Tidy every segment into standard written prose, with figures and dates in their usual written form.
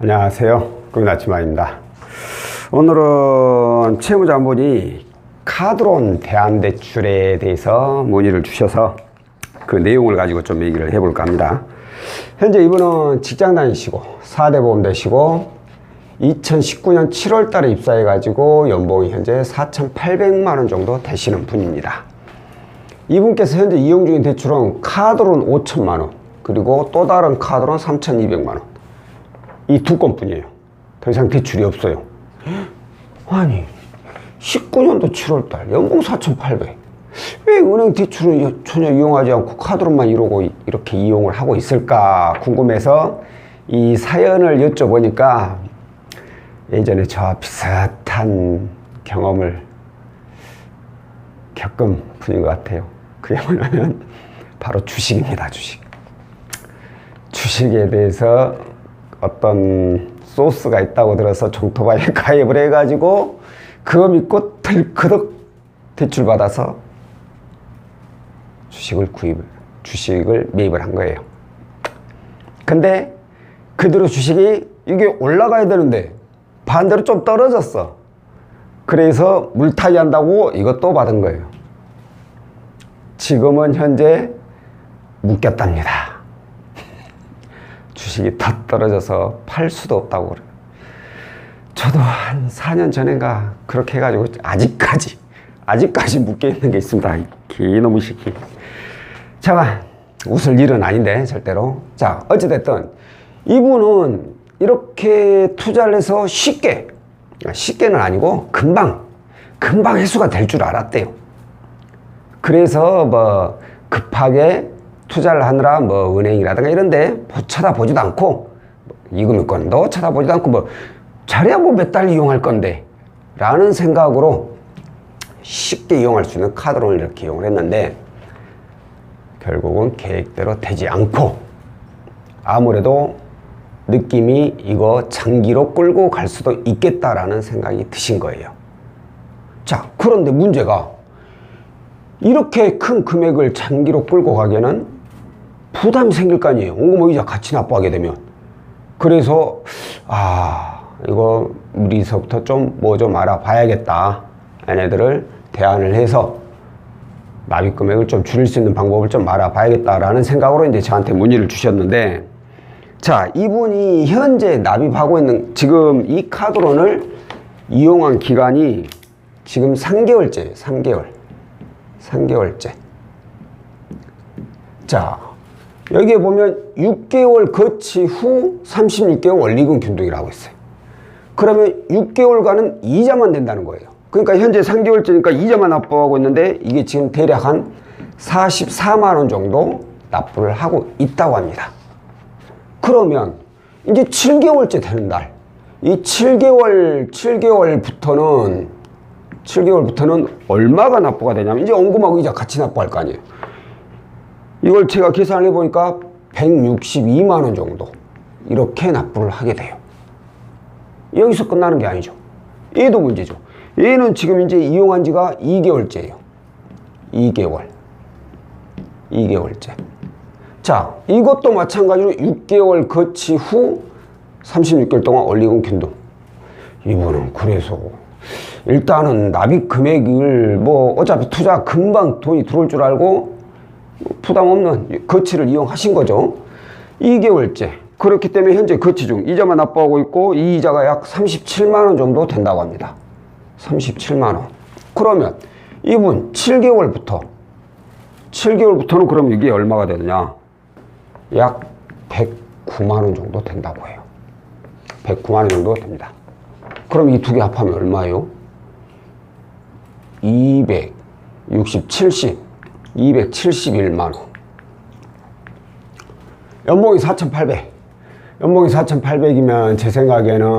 안녕하세요. 꿈나치마입니다. 오늘은 채무자분이 카드론 대안대출에 대해서 문의를 주셔서 그 내용을 가지고 좀 얘기를 해볼까 합니다. 현재 이분은 직장 다니시고 4대 보험 되시고 2019년 7월 달에 입사해 가지고 연봉이 현재 4,800만 원 정도 되시는 분입니다. 이분께서 현재 이용 중인 대출은 카드론 5천만 원, 그리고 또 다른 카드론 3,200만 원. 이 두 건뿐이에요. 더 이상 대출이 없어요. 아니 19년도 7월 달 연봉 4,800. 왜 은행 대출을 전혀 이용하지 않고 카드론만 이렇게 이용을 하고 있을까 궁금해서 이 사연을 여쭤보니까 예전에 저와 비슷한 경험을 겪은 분인 것 같아요. 그게 뭐냐면 바로 주식입니다. 주식에 대해서 어떤 소스가 있다고 들어서 종토바에 가입을 해가지고 그거 믿고 덜커덕 대출 받아서 주식을 매입을 한 거예요. 근데 그대로 주식이 이게 올라가야 되는데 반대로 좀 떨어졌어. 그래서 물타기 한다고 이것도 받은 거예요. 지금은 현재 묶였답니다. 주식이 더 떨어져서 팔 수도 없다고 그래요. 저도 한 4년 전인가 그렇게 해가지고 아직까지 묶여있는 게 있습니다. 이놈의 새끼. 잠깐, 웃을 일은 아닌데 절대로. 자, 어찌됐든 이분은 이렇게 투자를 해서 쉽게는 아니고 금방 회수가 될 줄 알았대요. 그래서 뭐 급하게 투자를 하느라 뭐 은행이라든가 이런데 쳐다보지도 않고 이금융권도 쳐다보지도 않고 뭐 잘해야 뭐 몇 달 이용할 건데 라는 생각으로 쉽게 이용할 수 있는 카드론을 이렇게 이용을 했는데 결국은 계획대로 되지 않고 아무래도 느낌이 이거 장기로 끌고 갈 수도 있겠다라는 생각이 드신 거예요. 자, 그런데 문제가 이렇게 큰 금액을 장기로 끌고 가기에는 부담이 생길 거 아니에요. 원금이자 같이 납부하게 되면. 그래서 이거 우리서부터 좀 알아봐야겠다. 얘네들을 대안을 해서 납입 금액을 좀 줄일 수 있는 방법을 좀 알아봐야겠다라는 생각으로 이제 저한테 문의를 주셨는데, 자, 이분이 현재 납입하고 있는 지금 이 카드론을 이용한 기간이 지금 3개월째예요. 3개월째. 자, 여기에 보면 6개월 거치 후 36개월 원리금 균등이라고 있어요. 그러면 6개월간은 이자만 낸다는 거예요. 그러니까 현재 3개월째니까 이자만 납부하고 있는데 이게 지금 대략 한 44만 원 정도 납부를 하고 있다고 합니다. 그러면 이제 7개월째 되는 날, 이 7개월부터는 얼마가 납부가 되냐면 이제 원금하고 이자 같이 납부할 거 아니에요. 이걸 제가 계산을 해보니까 162만 원 정도 이렇게 납부를 하게 돼요. 여기서 끝나는 게 아니죠. 얘도 문제죠. 얘는 지금 이제 이용한 지가 2개월째예요. 2개월째. 자, 이것도 마찬가지로 6개월 거치 후 36개월 동안 원리금 균등. 이분은 그래서 일단은 납입 금액을 뭐 어차피 투자 금방 돈이 들어올 줄 알고 부담 없는 거치를 이용하신 거죠. 2개월째. 그렇기 때문에 현재 거치 중 이자만 납부하고 있고 이 이자가 약 37만 원 정도 된다고 합니다. 37만 원. 그러면 이분 7개월부터는 그럼 이게 얼마가 되느냐? 약 109만 원 정도 된다고 해요. 109만 원 정도 됩니다. 그럼 이 두 개 합하면 얼마예요? 271만 원. 연봉이 4,800. 연봉이 4,800이면 제 생각에는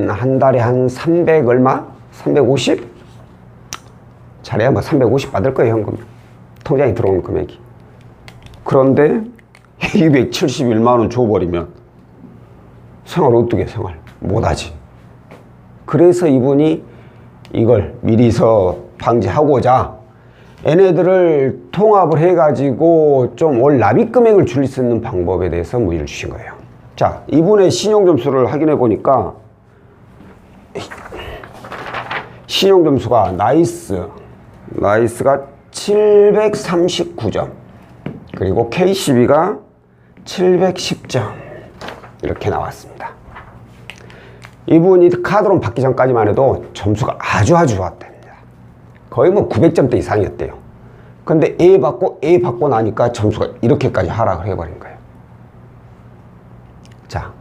한 달에 한 300 얼마? 350? 잘해야 뭐 350 받을 거예요, 현금. 통장에 들어오는 금액이. 그런데 271만 원 줘버리면 생활 어떻게 생활? 못하지. 그래서 이분이 이걸 미리서 방지하고자 얘네들을 통합을 해가지고 좀 월 납입 금액을 줄일 수 있는 방법에 대해서 문의를 주신 거예요. 자, 이분의 신용점수를 확인해 보니까 신용점수가 나이스가 739점, 그리고 K12가 710점 이렇게 나왔습니다. 이분이 카드론 받기 전까지만 해도 점수가 아주 좋았답니다. 거의 뭐 900점대 이상이었대요. 근데 A 받고 나니까 점수가 이렇게까지 하락을 해버린 거예요. 자,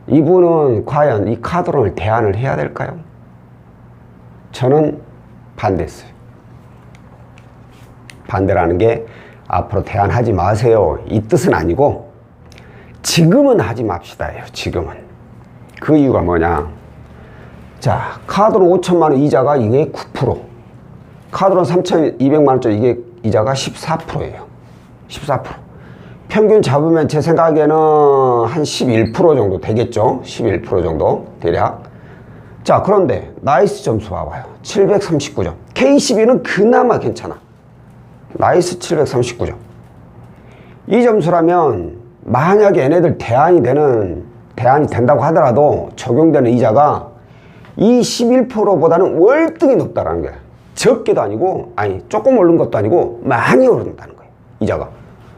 이분은 과연 이 카드론을 대안을 해야 될까요? 저는 반대했어요. 반대라는 게 앞으로 대안하지 마세요 이 뜻은 아니고, 지금은 하지 맙시다예요. 지금은. 그 이유가 뭐냐, 자, 카드론 5천만원 이자가 이게 9%, 카드론 3,200만원짜리 이게 이자가 14%예요 14%. 평균 잡으면 제 생각에는 한 11% 정도 되겠죠. 11% 정도 대략. 자, 그런데 나이스 점수 봐봐요. 739점. K12는 그나마 괜찮아. 나이스 739점. 이 점수라면 만약에 얘네들 대안이 된다고 하더라도 적용되는 이자가 이 11%보다는 월등히 높다라는 거야. 적게도 아니고, 아니 조금 오른 것도 아니고 많이 오른다는 거예요. 이자가.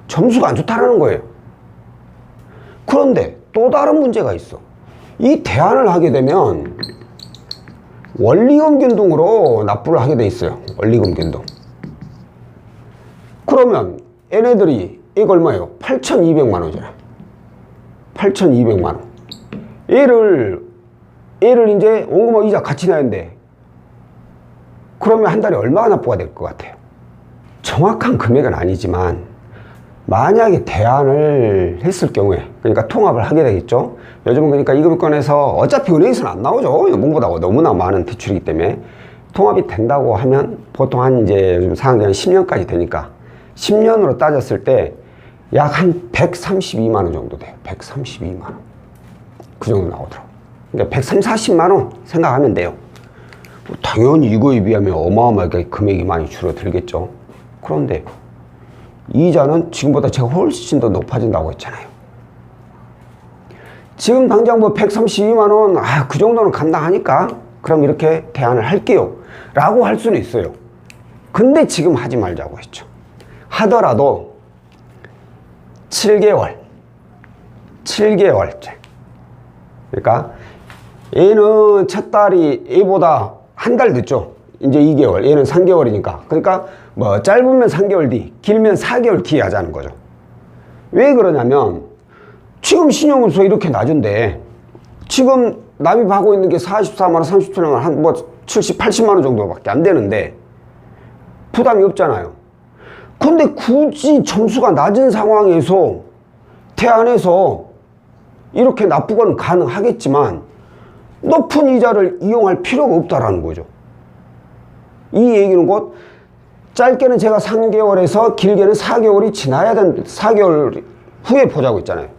점수가 안 좋다는 거예요. 그런데 또 다른 문제가 있어. 이 대안을 하게 되면 원리금 변동으로 납부를 하게 돼 있어요. 원리금 변동. 그러면 얘네들이 이거 얼마예요? 8,200만 원이잖아. 8,200만 원. 얘를 이제 원금하고 이자 같이 내야 되는데, 그러면 한 달에 얼마가 납부가 될 것 같아요? 정확한 금액은 아니지만 만약에 대안을 했을 경우에, 그러니까 통합을 하게 되겠죠. 요즘은 그러니까 이 금융권에서 어차피 은행에서는 안 나오죠. 연봉보다 너무나 많은 대출이기 때문에. 통합이 된다고 하면 보통 한 이제 요즘 상한기간 10년까지 되니까 10년으로 따졌을 때 약 한 132만 원 정도 돼요. 132만 원. 그 정도 나오더라고요. 그러니까 130, 40만 원 생각하면 돼요. 당연히 이거에 비하면 어마어마하게 금액이 많이 줄어들겠죠. 그런데 이자는 지금보다 제가 훨씬 더 높아진다고 했잖아요. 지금 당장 뭐 132만 원, 그 정도는 감당하니까 그럼 이렇게 대안을 할게요 라고 할 수는 있어요. 근데 지금 하지 말자고 했죠. 하더라도 7개월째. 그러니까 얘는 첫 달이 얘보다 한 달 늦죠. 이제 2개월, 얘는 3개월이니까. 그러니까 뭐 짧으면 3개월 뒤, 길면 4개월 뒤에 하자는 거죠. 왜 그러냐면 지금 신용금수가 이렇게 낮은데 지금 납입하고 있는 게 44만 원, 37만 원, 한 뭐 70, 80만 원 정도밖에 안 되는데 부담이 없잖아요. 근데 굳이 점수가 낮은 상황에서 대안해서 이렇게 납부는 가능하겠지만 높은 이자를 이용할 필요가 없다라는 거죠. 이 얘기는 곧 짧게는 제가 3개월에서 길게는 4개월이 지나야 4개월 후에 보자고 했잖아요.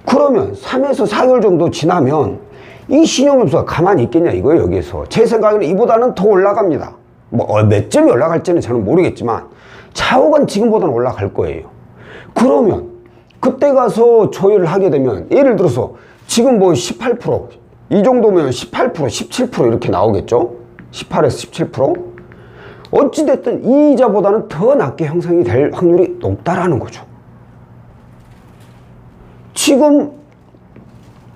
그러면 3에서 4개월 정도 지나면 이 신용점수가 가만히 있겠냐 이거예요. 여기에서 제 생각에는 이보다는 더 올라갑니다. 뭐 몇 점이 올라갈지는 저는 모르겠지만 차후간 지금보다는 올라갈 거예요. 그러면 그때 가서 조율을 하게 되면 예를 들어서 지금 뭐 18%, 이 정도면 18%, 17% 이렇게 나오겠죠. 18에서 17%. 어찌됐든 이 이자보다는 더 낮게 형성이 될 확률이 높다라는 거죠. 지금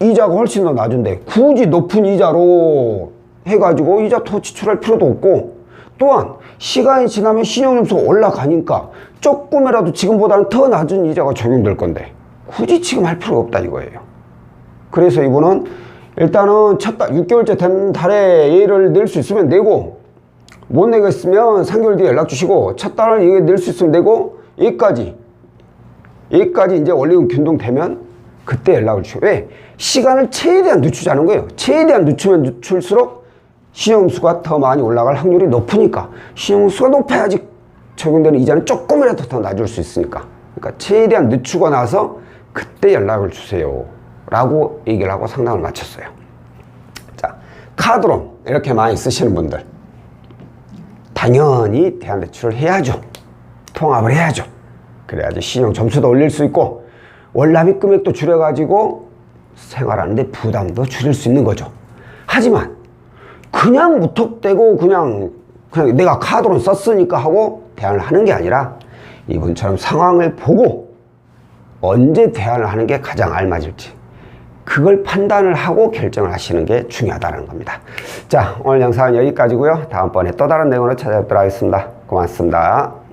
이자가 훨씬 더 낮은데 굳이 높은 이자로 해가지고 이자 더 지출할 필요도 없고, 또한 시간이 지나면 신용점수가 올라가니까 조금이라도 지금보다는 더 낮은 이자가 적용될 건데 굳이 지금 할 필요가 없다 이거예요. 그래서 이분은 일단은 첫 달 6개월째 된 달에 얘를 낼 수 있으면 내고, 못 내겠으면 3개월 뒤에 연락 주시고, 첫 달을 이게 낼 수 있으면 내고, 얘까지 이제 원리금 변동되면 그때 연락을 주시고. 왜? 시간을 최대한 늦추자는 거예요. 최대한 늦추면 늦출수록 신용수가 더 많이 올라갈 확률이 높으니까, 신용수가 높아야지 적용되는 이자는 조금이라도 더 낮을 수 있으니까. 그러니까 최대한 늦추고 나서 그때 연락을 주세요 라고 얘기를 하고 상담을 마쳤어요. 자, 카드론 이렇게 많이 쓰시는 분들 당연히 대안대출을 해야죠. 통합을 해야죠. 그래야지 신용 점수도 올릴 수 있고 월납입 금액도 줄여가지고 생활하는데 부담도 줄일 수 있는 거죠. 하지만 그냥 무턱대고 그냥 내가 카드론 썼으니까 하고 대안을 하는 게 아니라 이분처럼 상황을 보고 언제 대안을 하는 게 가장 알맞을지 그걸 판단을 하고 결정을 하시는 게 중요하다는 겁니다. 자, 오늘 영상은 여기까지고요. 다음번에 또 다른 내용으로 찾아뵙도록 하겠습니다. 고맙습니다.